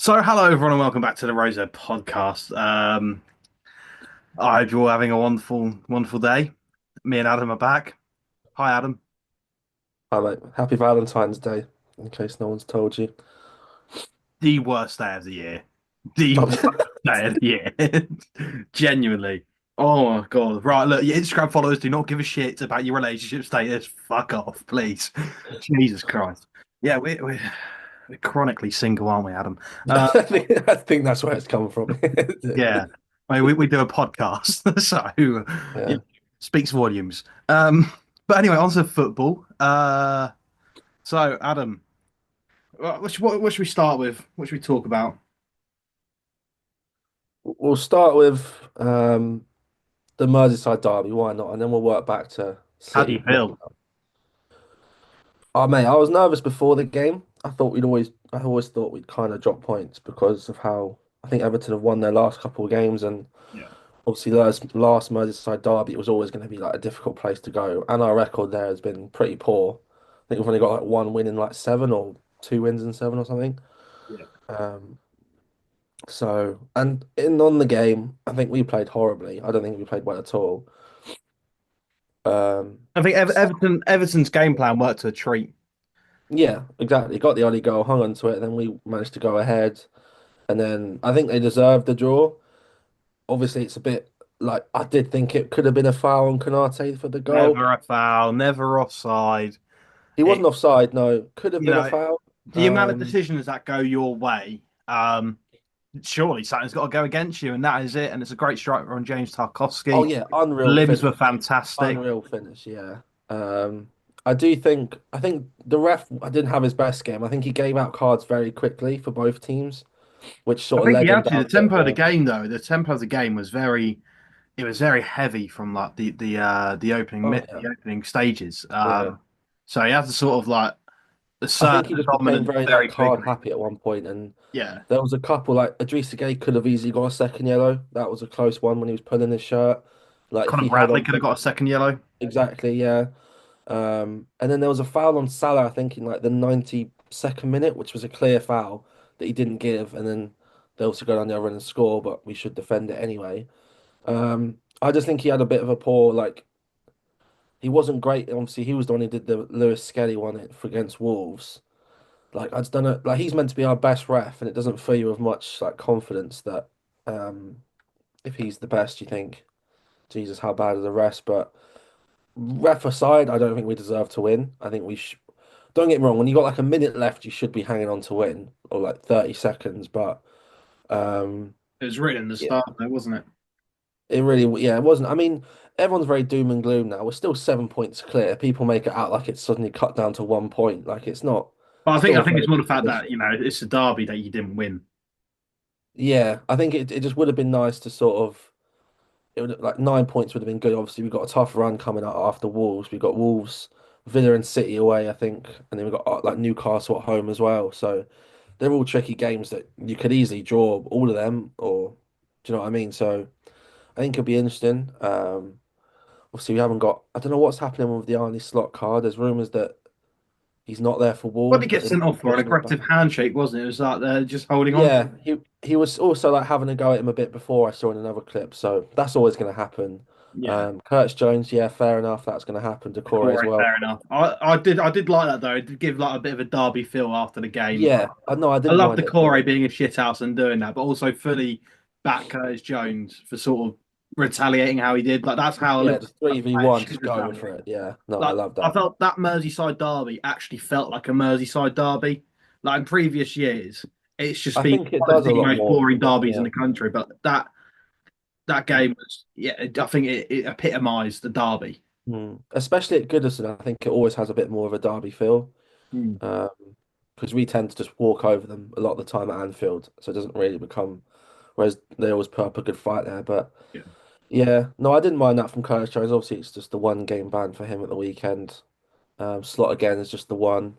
So, hello everyone, and welcome back to the Rosette podcast. I hope you're all having a wonderful day. Me and Adam are back. Hi, Adam. Hi, mate. Happy Valentine's Day, in case no one's told you. The worst day of the year. The worst day of the year. Genuinely. Oh my God. Right, look, your Instagram followers do not give a shit about your relationship status. Fuck off, please. Jesus Christ. Yeah, we're chronically single, aren't we, Adam? Uh, I think that's where it's come from. yeah. I mean, we do a podcast, so Yeah. speaks volumes. But anyway, on to football. So Adam, what should we start with? What should we talk about? We'll start with the Merseyside derby, why not? And then we'll work back to How do you City. feel? Oh, mate, I was nervous before the game. I always thought we'd kind of drop points because of how I think Everton have won their last couple of games, and Yeah. obviously last Merseyside derby, it was always going to be like a difficult place to go, and our record there has been pretty poor. I think we've only got like one win in like seven or two wins in seven or something. Yeah. Um, and in on the game, I think we played horribly. I don't think we played well at all. Um, I think so, Everton's game plan worked to a treat. yeah, exactly. Got the only goal, hung on to it, and then we managed to go ahead. And then I think they deserved the draw. Obviously, it's a bit like I did think it could have been a foul on Konate for the goal. Never a foul, never offside. He It, wasn't offside, no. Could have you been a know, foul. the amount of Um, decisions that go your way, surely something's got to go against you, and that is it. And it's a great striker on James oh Tarkowski. yeah, unreal Limbs were finish. fantastic. Unreal finish, yeah. I think the ref I didn't have his best game. I think he gave out cards very quickly for both teams, which I sort of think led the him actually down the a bit tempo of of the a game though, the tempo of the game was very heavy from like the opening oh yeah. the opening stages. Yeah. So he had to sort of like I assert think he the just became dominance very like very card quickly. happy at one point and Yeah, there was a couple like Idrissa Gueye could have easily got a second yellow. That was a close one when he was pulling his shirt. Like if Conor he held Bradley on could to have it got a second yellow. exactly, yeah. And then there was a foul on Salah, I think, in like the 92nd minute, which was a clear foul that he didn't give. And then they also go down the other end and score, but we should defend it anyway. I just think he had a bit of a poor, like, he wasn't great. Obviously, he was the one who did the Lewis Skelly one for against Wolves. Like, I just don't know. Like, he's meant to be our best ref, and it doesn't fill you with much, like, confidence that um, if he's the best, you think, Jesus, how bad are the rest? But ref aside, I don't think we deserve to win. I think we should. Don't get me wrong, when you got like a minute left, you should be hanging on to win, or like 30 seconds. But um, It was written in the yeah, start, though, wasn't it? it really, yeah, it wasn't. I mean, everyone's very doom and gloom now. We're still 7 points clear. People make it out like it's suddenly cut down to 1 point. Like it's not. But I Still a think very it's more the good fact that position. it's a derby that you didn't win. Yeah, I think it just would have been nice to sort of. It would like 9 points would have been good. Obviously, we've got a tough run coming up after Wolves. We've got Wolves, Villa, and City away, I think, and then we've got like Newcastle at home as well. So they're all tricky games that you could easily draw all of them, or do you know what I mean? So I think it'll be interesting. Obviously, we haven't got. I don't know what's happening with the Arnie Slot card. There's rumours that he's not there for What did Wolves, he get but the sent off for? An notification is back. aggressive handshake, wasn't it? It was like they're just holding on. Yeah, he was also like having a go at him a bit before I saw in another clip, so that's always going to happen. Yeah. Curtis Jones, yeah, fair enough, that's going to happen. Decore as Corey, well. fair enough. I did like that though. It did give like a bit of a derby feel after the game. Yeah, I know I I didn't love mind the it at all. Corey being a shithouse and doing that, but also fully back Curtis Jones for sort of retaliating how he did. Like that's how a Yeah, Liverpool just 3v1, should just going for retaliate. it. Yeah, no, I Like love I that. felt that Merseyside derby actually felt like a Merseyside derby. Like in previous years, it's just I been think it one of does a the lot most more. boring derbies in Yeah. the country. But that game was, yeah, I think it epitomised the derby. Especially at Goodison, I think it always has a bit more of a derby feel. Hmm. Um, because we tend to just walk over them a lot of the time at Anfield, so it doesn't really become. Whereas they always put up a good fight there. But Yeah. yeah, no, I didn't mind that from Curtis Jones. Obviously, it's just the one game ban for him at the weekend. Slot again is just the one.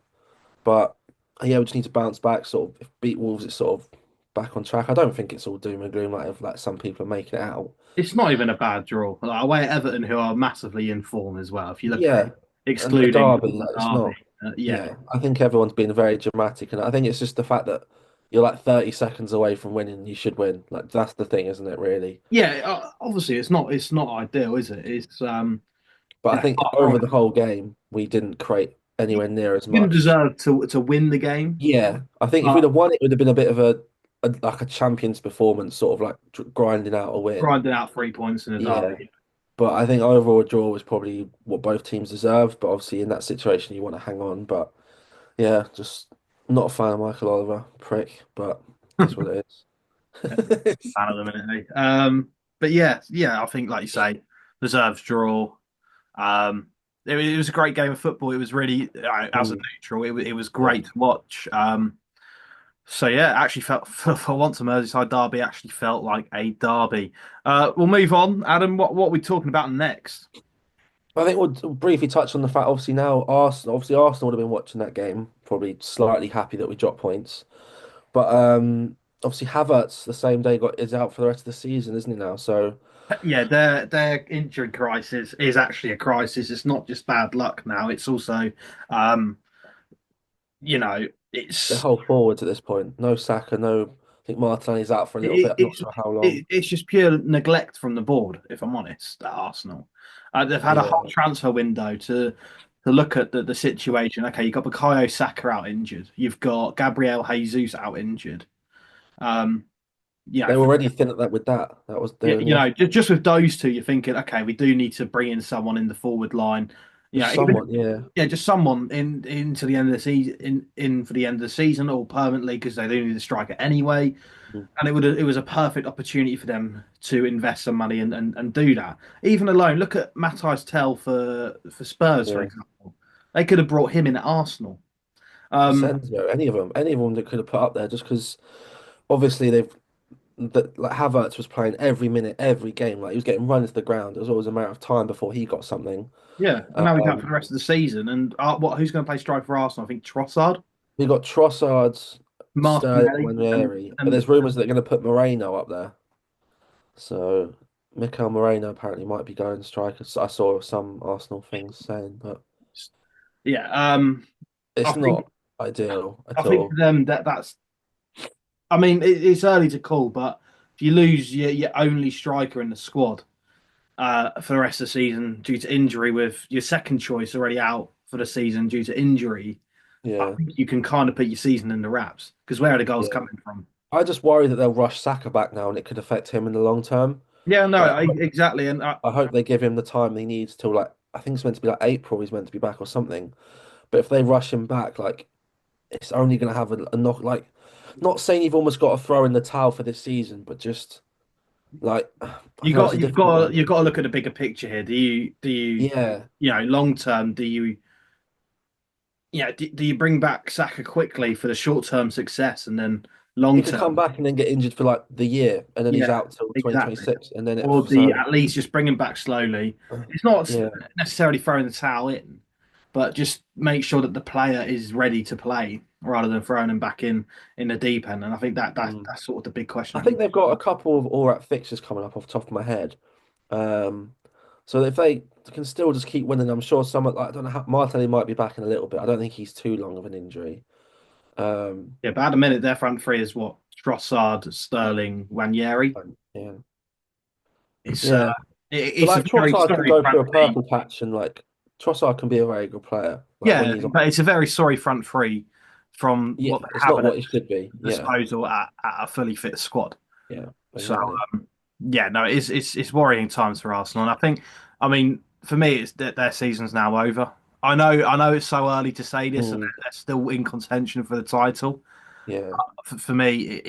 But yeah, we just need to bounce back. Sort of, if beat Wolves, it's sort of back on track. I don't think it's all doom and gloom like some people are making it out. It's not even a bad draw. Like, away at Everton, who are massively in form as well. If you look at Yeah, it, and a excluding derby, the like, it's derby, not. yeah, Yeah, I think everyone's been very dramatic, and I think it's just the fact that you're like 30 seconds away from winning. You should win. Like that's the thing, isn't it? Really. Yeah, obviously it's not ideal, is it? It's But I you know, think far from over it. the whole game, we didn't create You anywhere near as didn't much. deserve to win the game, Yeah, I think if we'd but have won, it would have been a bit of a like a champion's performance, sort of like grinding out a win. grinding out 3 points in a Yeah, derby. but I think overall a draw was probably what both teams deserved. But obviously in that situation, you want to hang on. But yeah, just not a fan of Michael Oliver, prick. But it's what it is. Fan of the minute. But yeah, I think like you say, deserves draw. It was a great game of football. It was really as a Mm, neutral, it was yeah. great to watch. So yeah, actually felt for once a Merseyside derby actually felt like a derby. We'll move on, Adam. What are we talking about next? I think we'll briefly touch on the fact, obviously now Arsenal would have been watching that game, probably slightly happy that we dropped points. But obviously Havertz the same day got is out for the rest of the season, isn't he now? So Yeah, their injury crisis is actually a crisis. It's not just bad luck now. It's also, um, you know, the it's whole forwards at this point, no Saka, no. I think Martinelli's out for a little bit. it, I'm not it's sure how long. it's just pure neglect from the board, if I'm honest, at Arsenal. They've had a Yeah, whole transfer window to look at the situation. Okay, you've got Bukayo Saka out injured. You've got Gabriel Jesus out injured. Um, you know, they were already thin at that with that. That was they only have just with those two, you're thinking, okay, we do need to bring in someone in the forward line. just Even someone. Yeah, just someone into the end of the season, in for the end of the season, or permanently because they do need a striker anyway. mm, And it was a perfect opportunity for them to invest some money and do that. Even alone, look at Matthias Tell for Spurs, for yeah. example. They could have brought him in at Arsenal. Um, Senzo, any of them that could have put up there, just because obviously like Havertz was playing every minute, every game. Like he was getting run into the ground. It was always a matter of time before he got something. yeah, and now he's out for Um, the rest of the season. And who's going to play striker for Arsenal? I think Trossard, we got Trossard, Sterling, Martinelli, Ranieri, but and there's rumours that they're going to put Moreno up there. So Mikel Moreno apparently might be going striker. So I saw some Arsenal things saying, but yeah. I it's think not ideal I at think for all. them that's. I mean, it's early to call, but if you lose your only striker in the squad for the rest of the season due to injury, with your second choice already out for the season due to injury, I Yeah, think you can kind of put your season in the wraps because where are the goals yeah. coming from? I just worry that they'll rush Saka back now, and it could affect him in the long term. Yeah, no, Like exactly, and I hope they give him the time he needs till like I think it's meant to be like April. He's meant to be back or something. But if they rush him back, like it's only going to have a knock. Like, not saying you've almost got to throw in the towel for this season, but just like I don't know, it's a difficult one. you've got to look at the bigger picture here. Do you Yeah, long term do you bring back Saka quickly for the short term success and then he long could come term? back and then get injured for like the year, and then he's Yeah, out till exactly. 2026, and then Or the so at least just bring him back slowly. It's not yeah. necessarily throwing the towel in, but just make sure that the player is ready to play rather than throwing him back in the deep end. And I think Mm. that's sort of the big question I at the think moment. they've got a couple of all right fixtures coming up off the top of my head. Um, so if they can still just keep winning, I'm sure some like I don't know how Martinelli might be back in a little bit. I don't think he's too long of an injury. Um, Yeah, but at the minute their front three is what Trossard, Sterling, Wanyeri. yeah, It's yeah. But it's a like very Trossard can sorry go front through a three. purple patch and like Trossard can be a very good player. Like when Yeah, he's on, but it's a very sorry front three from yeah, what they it's have not at what it should be. Yeah, disposal at a fully fit squad. yeah, So exactly. yeah, no, it's worrying times for Arsenal, and I mean, for me, it's that their season's now over. I know it's so early to say this, and Mm, they're still in contention for the title. yeah, For me,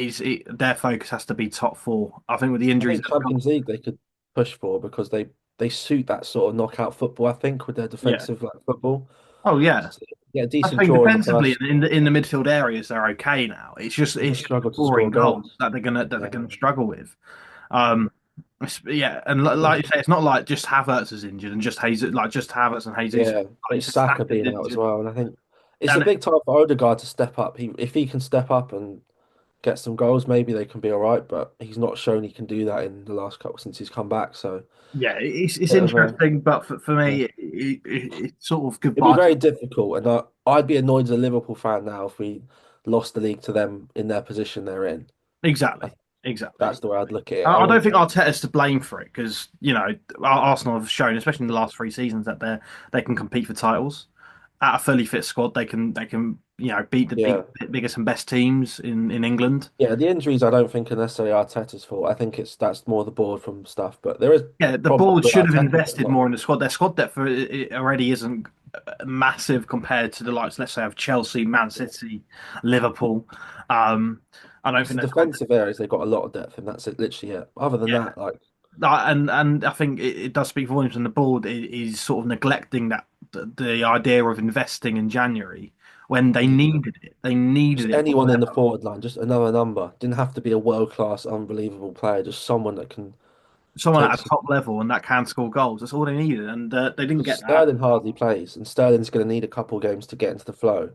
their focus has to be top four. I think with the I injuries think they've got, Champions League they could push for because they suit that sort of knockout football. I think with their yeah. defensive like football, Oh yeah, so, yeah, a I decent think draw in the defensively first. in the midfield areas they're okay now. They It's just just struggle to score scoring goals. goals that they're Yeah, gonna struggle with. Um, yeah, and like you say, it's not like just Havertz is injured and just Jesus, like just Havertz and Jesus. yeah. I Like you think said, Saka Saka's being out as injured, well, and I think it's a and big time for Odegaard to step up. If he can step up and get some goals, maybe they can be all right. But he's not shown he can do that in the last couple since he's come back. So yeah, it's bit of a interesting, but for yeah. me, it's sort of It'd be goodbye. very difficult, and I'd be annoyed as a Liverpool fan now if we lost the league to them in their position they're in. I Exactly, think exactly. that's the way I'd look at it. I I don't wouldn't think say, Arteta's to blame for it because Arsenal have shown, especially in the last 3 seasons, that they can compete for titles at a fully fit squad. They can beat the yeah. biggest and best teams in England. Yeah, the injuries I don't think are necessarily Arteta's fault. I think that's more the board from stuff, but there is Yeah, the problems board with should have Arteta a invested lot. more in the squad. Their squad depth it already isn't massive compared to the likes, let's say, of Chelsea, Man City, Liverpool. Um, I don't It's think the they've got. defensive areas they've got a lot of depth, and that's it, literally it. Other than Yeah, that, like and I think it does speak volumes. And the board is sort of neglecting that the idea of investing in January when they yeah, needed it. They needed just it. anyone in the forward line, just another number. Didn't have to be a world class, unbelievable player. Just someone that can Someone take at a some. top level and that can score goals. That's all they needed, and they didn't Because get that. Sterling hardly plays, and Sterling's going to need a couple games to get into the flow.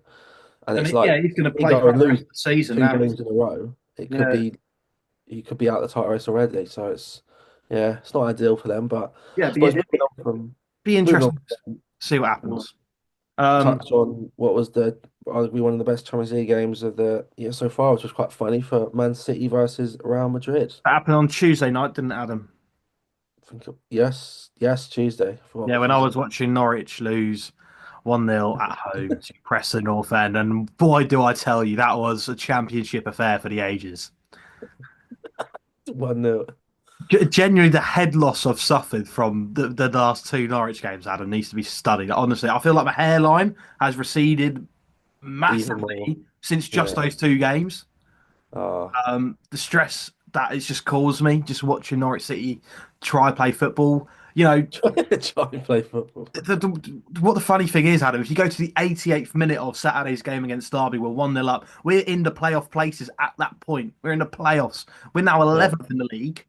And And it's like yeah, he's going to we play go for and the rest lose of the season two now. games in a row. It could Yeah, be he could be out of the title race already. So it's yeah, it's not ideal for them. But yeah, I suppose be moving on, interesting to see what we'll happens. Um, touch on what was the arguably one of the best Champions League games of the year so far, which was quite funny for Man City versus Real Madrid. that happened on Tuesday night, didn't it, Adam? Yes, yes, Tuesday. I forgot Yeah, what when I Tuesday. was watching Norwich lose 1-0 at home to Preston North End, and boy, do I tell you, that was a championship affair for the ages. 1-0. Genuinely, the head loss I've suffered from the last two Norwich games, Adam, needs to be studied. Honestly, I feel like my hairline has receded Even more. massively since just Yeah. those two games. Ah. The stress that it's just caused me just watching Norwich City try play football. You know, Try and play football. what the funny thing is, Adam, if you go to the 88th minute of Saturday's game against Derby, we're 1-0 up. We're in the playoff places at that point. We're in the playoffs. We're now Yeah. 11th in the league,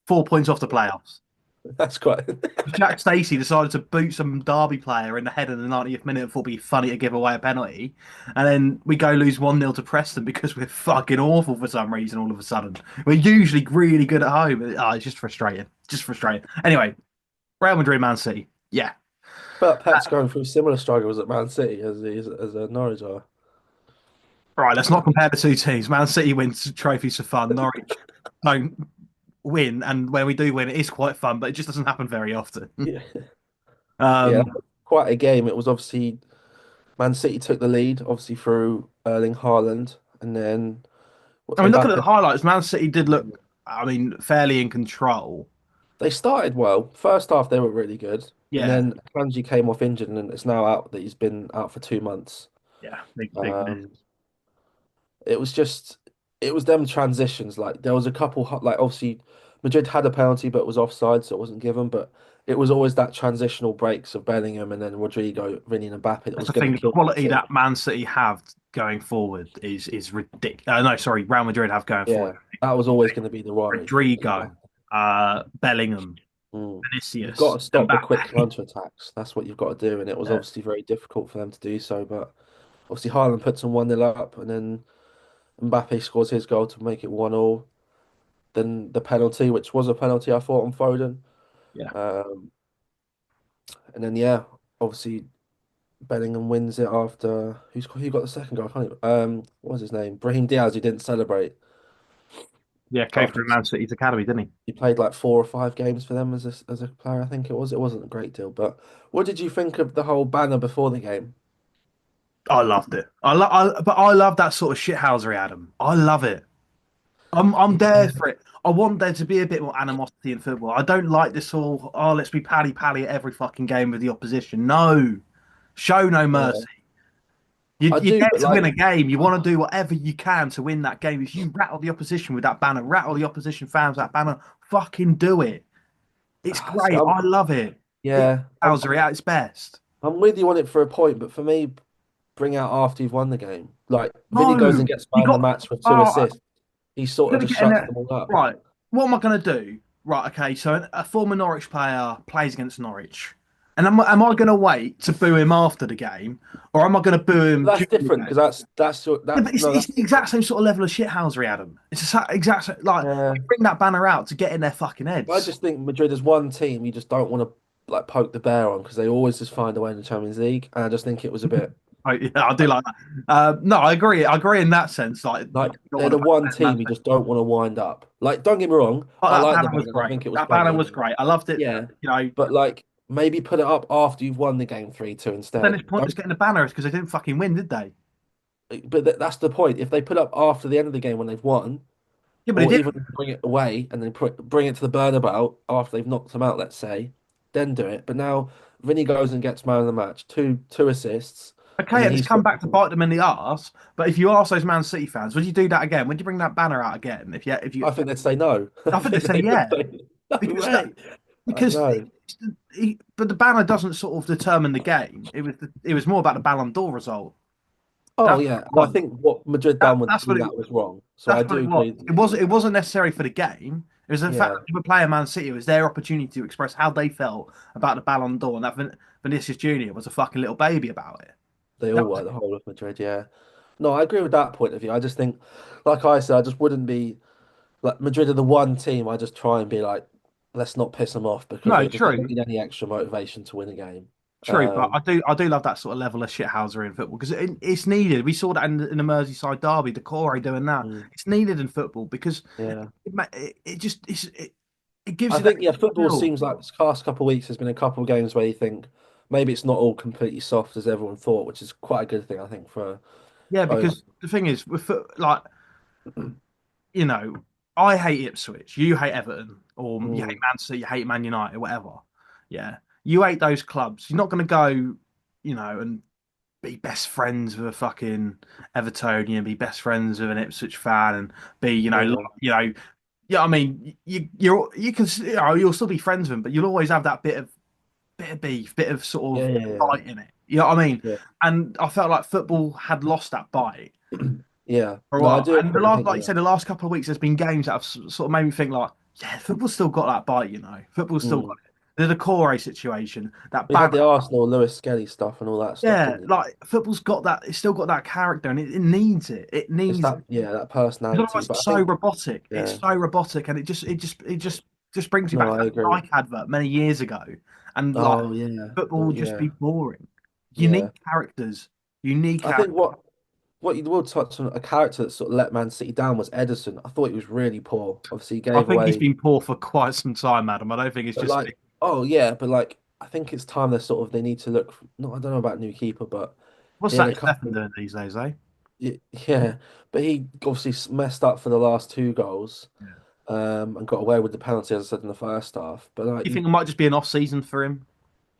4 points off the playoffs. That's quite Jack Stacey decided to boot some Derby player in the head in the 90th minute and thought it'd be funny to give away a penalty. And then we go lose 1-0 to Preston because we're fucking awful for some reason all of a sudden. We're usually really good at home. Oh, it's just frustrating. Just frustrating. Anyway, Real Madrid, Man City. Yeah. but Pep's going through similar struggles at Man City as he is as a Norwich are. All right, let's not compare the two teams. Man City wins trophies for fun. Norwich don't win. And when we do win, it is quite fun, but it just doesn't happen very often. Yeah. Yeah, Um, quite a game. It was obviously Man City took the lead, obviously through Erling Haaland, and then I mean, looking at the Mbappe. highlights, Man City did look, I mean, fairly in control. They started well. First half they were really good, and Yeah, then Kanji came off injured, and it's now out that he's been out for 2 months. yeah, big miss. Um, it was just it was them transitions. Like there was a couple like obviously Madrid had a penalty, but it was offside, so it wasn't given. But it was always that transitional breaks of Bellingham and then Rodrigo, Vinny, and Mbappe that That's was the going thing. to The kill quality City. that Man City have going forward is ridiculous. No, sorry, Real Madrid have going forward. Yeah, that was always going to be the worry. Rodrigo, Bellingham, Mm. You've got Vinicius, to stop the quick Mbappe. counter attacks. That's what you've got to do, and it was Yeah, obviously very difficult for them to do so. But obviously, Haaland puts them 1-0 up, and then Mbappe scores his goal to make it 1-1. Then the penalty, which was a penalty, I thought on Foden. yeah, Um, and then yeah, obviously Bellingham wins it after who got the second goal? I can't even, what was his name? Brahim Diaz, who didn't celebrate yeah. Came after from Man City's academy, didn't he? he played like 4 or 5 games for them as a player. I think it was. It wasn't a great deal, but what did you think of the whole banner before the game? I loved it. But I love that sort of shithousery, Adam. I love it. I'm there for it. I want there to be a bit more animosity in football. I don't like this all. Oh, let's be pally pally at every fucking game with the opposition. No, show no Yeah, mercy. You I you do, get but to win like, a game. You want to do whatever you can to win that game. If you rattle the opposition with that banner, rattle the opposition fans with that banner, fucking do it. It's see, great. I love it. It's yeah, shithousery at its best. I'm with you on it for a point, but for me, bring out after you've won the game. Like Vinny goes and No, gets you man the got. match for two Oh, assists. He sort of gonna just get in shuts there. them all up. Right. What am I gonna do? Right. Okay. So a former Norwich player plays against Norwich, and am I gonna wait to boo him after the game, or am I gonna boo him But that's during the different game? because Yeah, but no, it's that's the exact same sort of level of shithousery, Adam. It's the like yeah. bring that banner out to get in their fucking I heads. just think Madrid is one team you just don't want to like poke the bear on because they always just find a way in the Champions League, and I just think it was a bit. Yeah, I do like that. No, I agree. I agree in that sense. Like, you Like don't they're want to the back one Man team you City. just don't want to wind up. Like, don't get me wrong, Oh, I that like the banner was banner. I great. think it was That banner funny. was great. I loved it. Yeah, You know, but like maybe put it up after you've won the game 3-2 then instead. it's pointless Don't. getting the banner because they didn't fucking win, did they? But that's the point. If they put up after the end of the game when they've won, Yeah, but they or didn't. even bring it away and then bring it to the Bernabeu after they've knocked them out, let's say, then do it. But now Vinny goes and gets man of the match, two assists, and Okay, then and it's he's come got. back to bite them in the arse. But if you ask those Man City fans, would you do that again? Would you bring that banner out again? If you, I think they'd say no. I I think they think say they would yeah, say no because that way. I because know. but the banner doesn't sort of determine the game. It was more about the Ballon d'Or result. Oh That's yeah, the and I point. think what Madrid done with That's what doing it that was wrong. So I that's what do it was. agree with It you. wasn't necessary for the game. It was the fact Yeah, that they were playing Man City. It was their opportunity to express how they felt about the Ballon d'Or, and that Vinicius Junior was a fucking little baby about it. they all That was were the whole of Madrid. Yeah, no, I agree with that point of view. I just think, like I said, I just wouldn't be like Madrid are the one team. I just try and be like, let's not piss them off because no, they don't true. need any extra motivation to win a game. True, but Um, I do love that sort of level of shithousery in football because it's needed. We saw that in the Merseyside derby, Decore doing that. mm, It's needed in football because yeah, it just it gives I you that think yeah, football feel. seems like this past couple of weeks has been a couple of games where you think maybe it's not all completely soft as everyone thought, which is quite a good thing I think for Yeah, owner. because the thing is, like you know, I hate Ipswich, you hate Everton, or you hate Mm, Man City, you hate Man United, whatever. Yeah, you hate those clubs. You're not going to go, and be best friends with a fucking Evertonian, be best friends with an Ipswich fan, and be, yeah, yeah. I mean, you can, you'll still be friends with them, but you'll always have that bit of beef, bit of sort yeah, of yeah, yeah. bite in it. You know what I mean? Yeah. And I felt like football had lost that bite Yeah, for a no, I while. do And the agree. I last, think like you said, the last couple of weeks, there's been games that have sort of made me think like, yeah, football's still got that bite. Football's still got mm. it. The Decore situation, that We had banner. the Arsenal Lewis Skelly stuff and all that stuff, Yeah, didn't we? like football's got that. It's still got that character, and it needs it. It It's needs it. that yeah, that Because personality. otherwise, But it's I so think robotic. It's yeah, so robotic, and it just brings you no, back to I that agree. Nike advert many years ago, and like Oh yeah, football will just yeah, be boring. You need yeah. characters. You need I think characters. what you will touch on a character that sort of let Man City down was Edison. I thought he was really poor. Obviously, he I gave think he's away, been poor for quite some time, Adam. I don't think it's but just. like oh yeah, but like I think it's time they need to look. No, I don't know about new keeper, but What's in that a Stefan couple. doing these days, eh? Yeah, but he obviously messed up for the last two goals, Yeah. and got away with the penalty, as I said in the first half. But like You think you, it might just be an off season for him?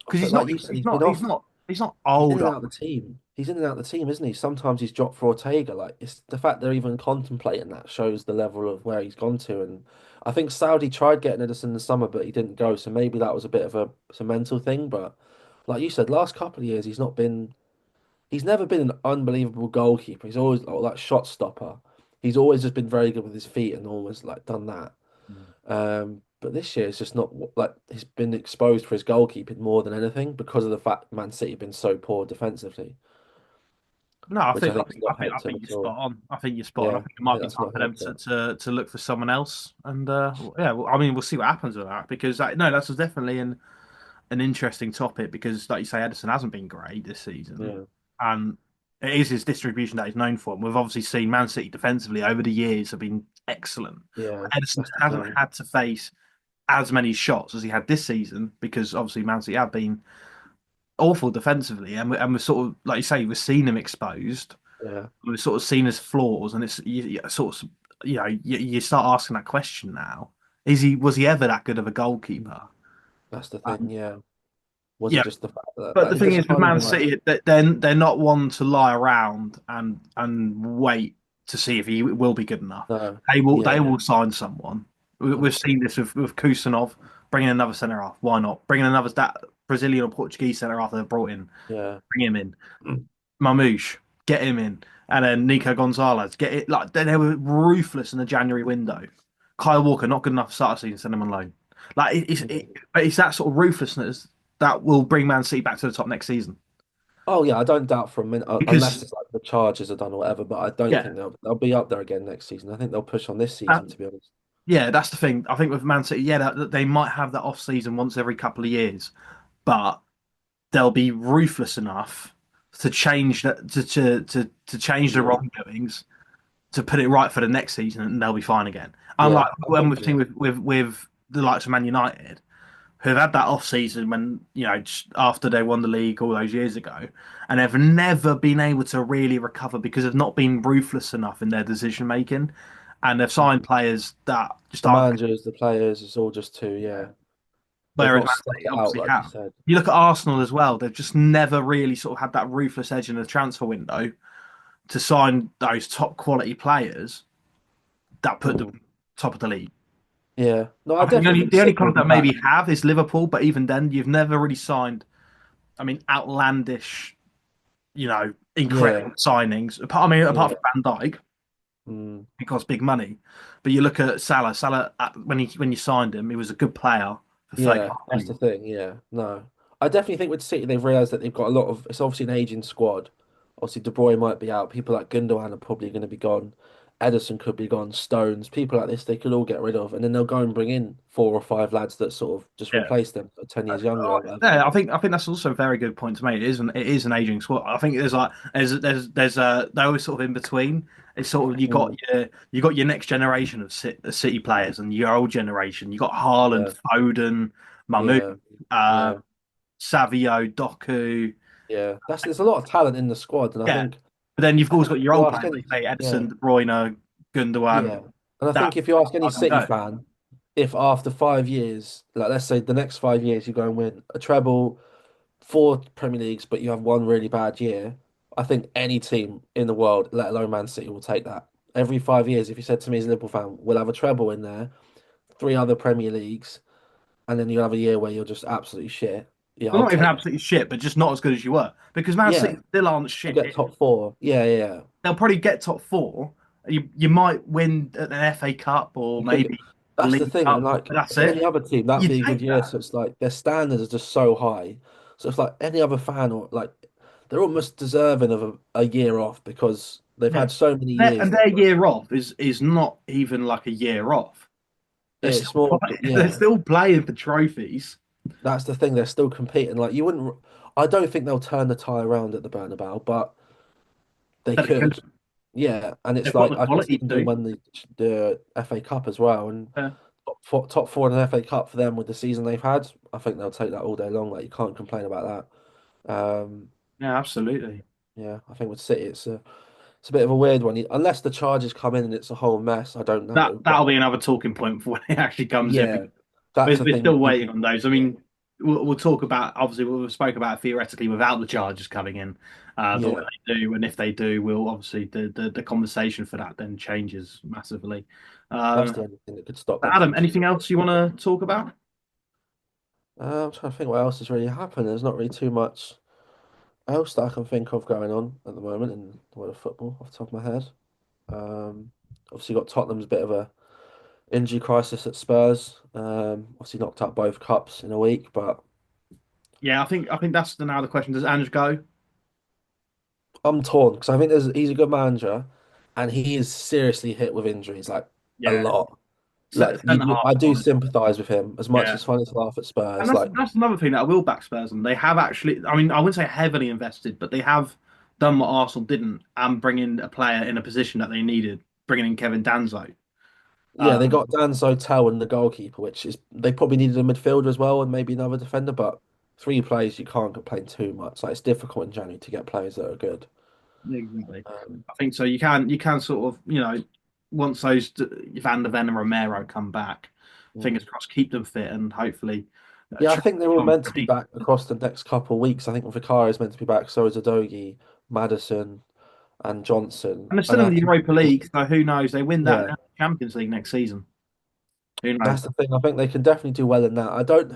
Because but like you said, he's been off. he's not He's in old. and out of the team. He's in and out of the team, isn't he? Sometimes he's dropped for Ortega. Like it's the fact they're even contemplating that shows the level of where he's gone to. And I think Saudi tried getting Edison in the summer, but he didn't go. So maybe that was a bit of a mental thing. But like you said, last couple of years he's not been. He's never been an unbelievable goalkeeper. He's always like shot stopper. He's always just been very good with his feet and always like done that. But this year it's just not like he's been exposed for his goalkeeping more than anything because of the fact Man City have been so poor defensively, No, which I think has not helped I him think at you're all. spot on. I think you're spot on. I Yeah, think it I might think be that's time not for them helped it. to look for someone else. And yeah, well, I mean, we'll see what happens with that because no, that's definitely an interesting topic because, like you say, Edison hasn't been great this season, Yeah, and it is his distribution that he's known for. And we've obviously seen Man City defensively over the years have been excellent. yeah, Edison that's the hasn't thing. had to face as many shots as he had this season because obviously Man City have been awful defensively, and we're sort of like you say, we've seen him exposed. Yeah, We've sort of seen his flaws, and it's you sort of you start asking that question now: was he ever that good of a goalkeeper? that's the thing. Um, Yeah, was it yeah, just the fact that but the like thing this is with can't Man even like City, that they're not one to lie around and wait to see if he will be good enough. no, They yeah, will sign someone. We've that's seen it. this with Kusanov bringing another centre half. Why not bringing another that Brazilian or Portuguese centre half they've brought in? Yeah, Bring him in. Mamouche, get him in, and then Nico Gonzalez, get it. Like they were ruthless in the January window. Kyle Walker, not good enough to start a season, send him on loan. Like but it's that sort of ruthlessness that will bring Man City back to the top next season. oh yeah, I don't doubt for a minute, unless Because it's like the charges are done or whatever. But I don't yeah, think they'll be up there again next season. I think they'll push on this that, season, to be honest. yeah, that's the thing. I think with Man City, yeah, that they might have that off season once every couple of years, but they'll be ruthless enough to change that to change the Yeah. wrongdoings to put it right for the next season, and they'll be fine again. Yeah. Unlike I when think we've seen with the likes of Man United, who've had that off season when just after they won the league all those years ago, and have never been able to really recover because they've not been ruthless enough in their decision making, and they've signed players that just the aren't. managers, the players, it's all just too, yeah. They've Whereas not Man stuck City it out obviously like you have. said. You look at Arsenal as well; they've just never really sort of had that ruthless edge in the transfer window to sign those top quality players that put Mm. them top of the league. Yeah. No, I I think definitely think the only City will club be that back. maybe have is Liverpool, but even then, you've never really signed. I mean, outlandish, Yeah. incredible signings. Apart Yeah. from Van Dijk, Mm. he cost big money. But you look at Salah. Salah, when you signed him, he was a good player for Yeah, 35 that's the million. thing. Yeah, no, I definitely think with City they've realised that they've got a lot of. It's obviously an aging squad. Obviously, De Bruyne might be out. People like Gundogan are probably going to be gone. Edison could be gone. Stones, people like this, they could all get rid of, and then they'll go and bring in 4 or 5 lads that sort of just Yeah. replace them, 10 years younger or whatever. Yeah, I think that's also a very good point to make. It is an aging squad. I think there's like there's they're always sort of in between. It's sort of Mm, you got your next generation of City players and your old generation. You got Haaland, yeah, Foden, Mahmoud, yeah, uh, yeah, Savio, Doku. yeah. That's There's a lot of talent in the squad, and I Yeah, think but then you've also got your you old ask players any, like you say yeah. Edison, De Bruyne, Gundogan. Yeah. And I That think if you ask any are going to City go. fan, if after 5 years, like let's say the next 5 years, you go and win a treble, 4 Premier Leagues, but you have one really bad year, I think any team in the world, let alone Man City, will take that. Every 5 years, if you said to me as a Liverpool fan, we'll have a treble in there, 3 other Premier Leagues, and then you'll have a year where you're just absolutely shit. Yeah, Well, I'll not even take that. absolutely shit, but just not as good as you were because Man Yeah, City still aren't we'll get shit. top 4. Yeah, yeah, yeah. They'll probably get top four. You might win an FA Cup or You could. maybe a That's the League thing, and Cup. like But that's any it. other team, that'd You be a good take year. that. So it's like their standards are just so high. So it's like any other fan or like they're almost deserving of a year off because they've Yeah. had so many And years that their year off is not even like a year off. They're yeah, still it's more they're yeah. still playing for trophies. That's the thing. They're still competing. Like you wouldn't. I don't think they'll turn the tie around at the Bernabeu, but they But they could. could. Yeah, and it's They've got like the I can see quality them doing to. when the FA Cup as well, and Yeah, top 4 in the FA Cup for them with the season they've had. I think they'll take that all day long. Like you can't complain about that. yeah, absolutely. Yeah, I think with City, it's a bit of a weird one. Unless the charges come in and it's a whole mess, I don't That know. But that'll be another talking point for when it actually comes in. yeah, that's We're, the we're thing still that waiting people. on those. I Yeah, mean, we'll talk about obviously we'll spoke about theoretically without the charges coming in, but when yeah, they do, and if they do, we'll obviously the conversation for that then changes massively. that's Uh, the only thing that could stop but them Adam, from. anything else you want to talk about? I'm trying to think what else has really happened. There's not really too much else that I can think of going on at the moment in the world of football off the top of my head. Obviously got Tottenham's bit of a injury crisis at Spurs. Obviously knocked out both cups in a week, but Yeah, I think that's the now the question. Does Ange go? I'm torn because I think he's a good manager, and he is seriously hit with injuries, like a Yeah, lot. Like centre I half. do sympathise with him as much Yeah, as fun as laugh at and Spurs. that's Like, that's another thing that I will back Spurs on. They have actually, I mean, I wouldn't say heavily invested, but they have done what Arsenal didn't and bring in a player in a position that they needed, bringing in Kevin Danzo. yeah, they Um, got Dan Sotel and the goalkeeper, which is they probably needed a midfielder as well and maybe another defender, but 3 players you can't complain too much. Like it's difficult in January to get players that are good. exactly. Um, I think so. You can sort of once those Van der Ven and Romero come back, fingers mm. crossed, keep them fit and hopefully Yeah, I try think they're all on meant for a to be decent. back across the next couple of weeks. I think Vicario is meant to be back, so is Udogie, Madison, and Johnson. And they're And still in I the think, Europa League, so who knows? They win that yeah, now, Champions League next season. Who knows? that's the thing. I think they can definitely do well in that. I don't.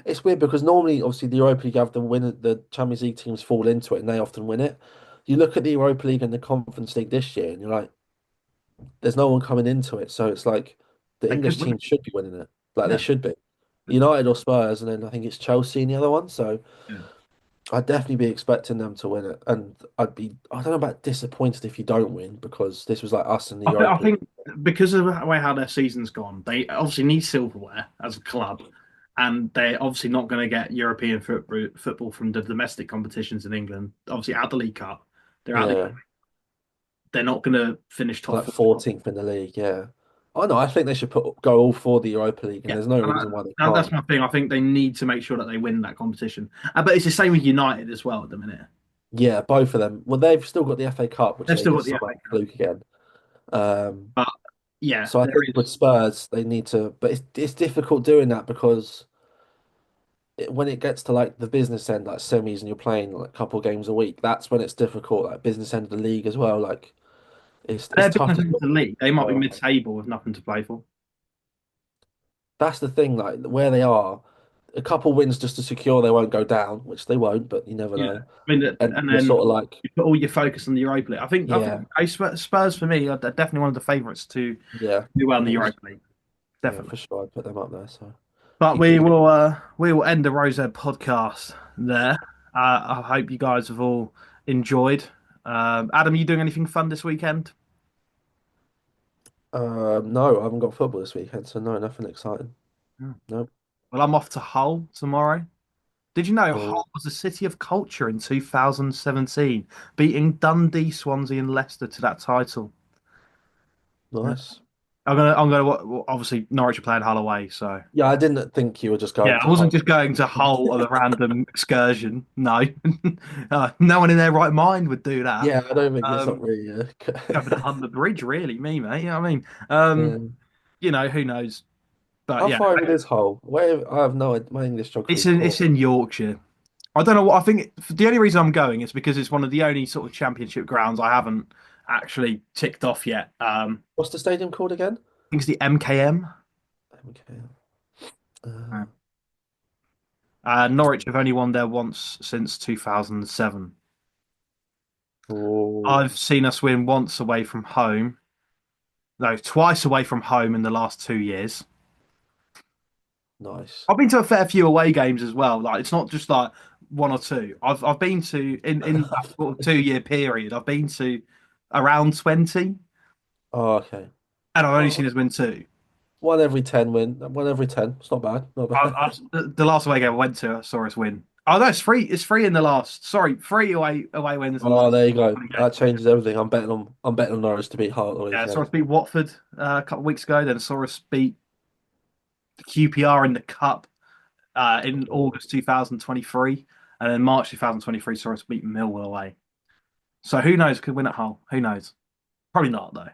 It's weird because normally, obviously, the Europa League have the Champions League teams fall into it and they often win it. You look at the Europa League and the Conference League this year, and you're like, there's no one coming into it. So it's like the They could English win team it. should be winning it. Like they Yeah. should be. United or Spurs, and then I think it's Chelsea in the other one. So Yeah. I'd definitely be expecting them to win it. And I don't know about disappointed if you don't win because this was like us in the I Europa League. think because of the way how their season's gone, they obviously need silverware as a club. and they're obviously not going to get European football from the domestic competitions in England. Obviously, out the League Cup, they're out. Yeah, They're not going to finish top like four. 14th in the league. Yeah. I know. I think they should go all for the Europa League, and Yeah, there's no and reason why they that's can't. my thing. I think they need to make sure that they win that competition. But it's the same with United as well at the minute. Yeah, both of them. Well, they've still got the FA Cup, which They've they still could got the somehow FA Cup, fluke again. Um, but yeah, so I there think with is. Spurs, they need to, but it's difficult doing that because when it gets to like the business end, like semis, and you're playing like a couple games a week, that's when it's difficult. Like business end of the league as well. Like it's They're tough business to into sort the league. They might be of. mid-table with nothing to play for. That's the thing. Like where they are, a couple wins just to secure they won't go down, which they won't, but you never Yeah, know. I mean, And and you're then sort of like, you put all your focus on the Europa League. I think yeah, Spurs for me are definitely one of the favourites to yeah. do well I in the think Europa League. yeah, Definitely. for sure, I'd put them up there. So But keep it in. we will end the Rosehead podcast there. I hope you guys have all enjoyed. Adam, are you doing anything fun this weekend? No, I haven't got football this weekend, so no, nothing exciting. Hmm. No. Well, I'm off to Hull tomorrow. Did you know Oh, Hull was a city of culture in 2017, beating Dundee, Swansea, and Leicester to that title? Yeah. nice. Obviously Norwich are playing Hull away, so Yeah, I didn't think you were just yeah, going I to wasn't Hull. just going to Hull on a random excursion. No, no one in their right mind would do that. Yeah, I don't think it's not Um, really. Having to hunt the bridge, really, me, mate. You know what I mean? Yeah. Who knows? But How yeah, far even is Hull? Where I have no idea. My English geography it's is in poor. it's in Yorkshire. I don't know what I think. The only reason I'm going is because it's one of the only sort of championship grounds I haven't actually ticked off yet. What's the stadium called again? I think it's the MKM. Okay. Uh, Norwich have only won there once since 2007. oh, I've seen us win once away from home. No, twice away from home in the last 2 years. nice. I've been to a fair few away games as well. Like it's not just like one or two. I've been to in that sort of 2 year period. I've been to around 20, Oh, okay. and I've only Oh, seen us win two. one every 10 win. One every 10. It's not bad. Not bad. The last away game I went to, I saw us win. Oh no, it's free. It's free in the last. Sorry, free away wins in the Oh, last there you go. 20 That games. changes everything. I'm betting on Norwich to beat Hull at the Yeah, I saw weekend. us beat Watford a couple of weeks ago. Then I saw us beat QPR in the cup in August 2023, and then March 2023 saw us beat Millwall away. So who knows? Could win at Hull. Who knows? Probably not though.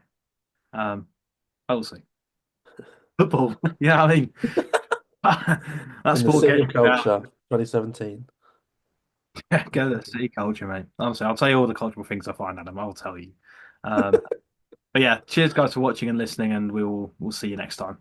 We'll see. Football. You know what I mean? That In the sport City gets of you out. Culture, 2017. Go to the city culture, mate. Honestly, I'll tell you all the cultural things I find, Adam. I'll tell you. Um, but yeah, cheers, guys, for watching and listening, and we'll see you next time.